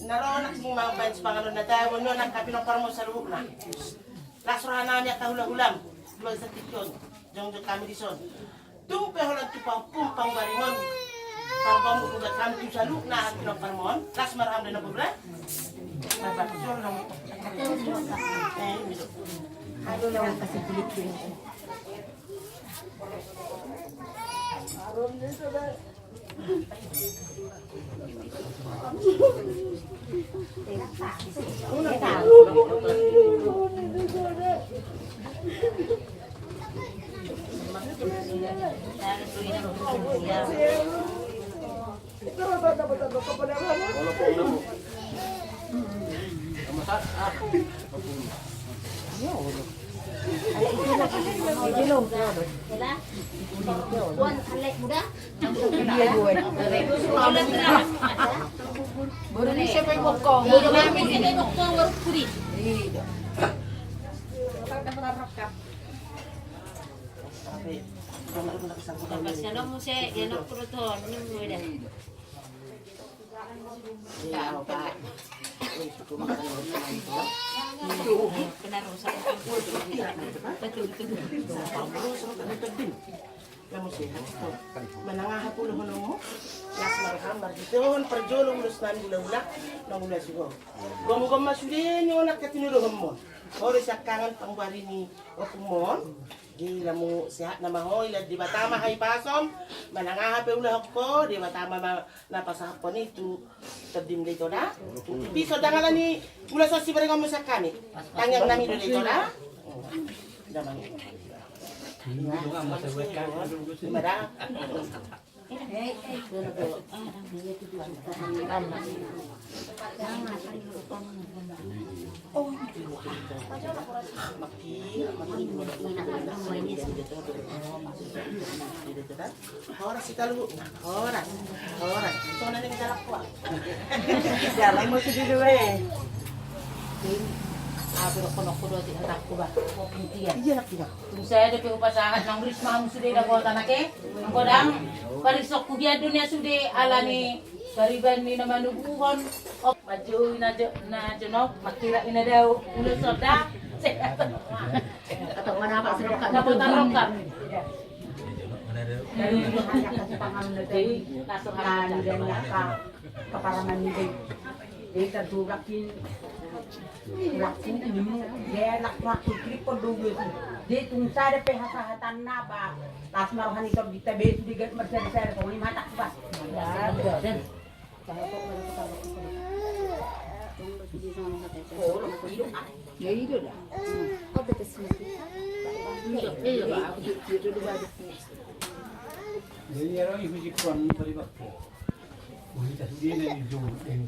naroon ako mga bands pangalo na tayo nyo nagkapinopar mo sa loob na. Lasurahan na niya kahulang-hulang. Luwag sa tikyon. Diyan kami dison. Tung peholan tupaw pumpang barimon. Pambang mo kung kami tu sa loob na pinopar mo. Las maraham na nabubra. Nabapasyon lang. Ano naman kasi pilit yun. Wan alek muda. Dia gue. Baru ni siapa yang bokong? Baru namin ini bokong baru kuri. Kasi mo siya, yan ang proton, yung muda. Penarusan Kamu sehat to. Manangahapulo hono mo. Las marham marjitohon perjolong lusnan gula-gula nang gula sigo. Gom-gom masudin yung nakatinuruhom mo. Oro sa kangan pangbari ni opumon. Gila mo sehat na mahoy di ba tama hay pasom. Manangahapulo ko di ba tama napasahapon itu tadim dito na. Piso dangalan ni mula sa sibarang mo sa kani. Tangyang nami dito na. Daman. Marah. Horas kita lu, horas. So na ning dalak ko. Dalay mo si dito eh. pero kono-kono di anak ko ba? O pintiyan. Iya nak tidak. Kung saya ada piupasahan ng risma mo sudah nagota na ke. Ang kodang parisok ko biya dunia sudah alani kariban ni naman ubuhon. O maju na jonok makira ina daw ulo soda. Atau mana apa serok Kapot-tarok. dari pangan dari Nasuhan dan keparangan ini dia terdurakin waktu ini dia nak waktu kripto dulu dia tungsa ada pehatan naba tas maruhan itu di TB digat mercer kau ini mata kubas ya itu dah Jadi orang ibu jikwan beri bakti. Kita sendiri yang hijau yang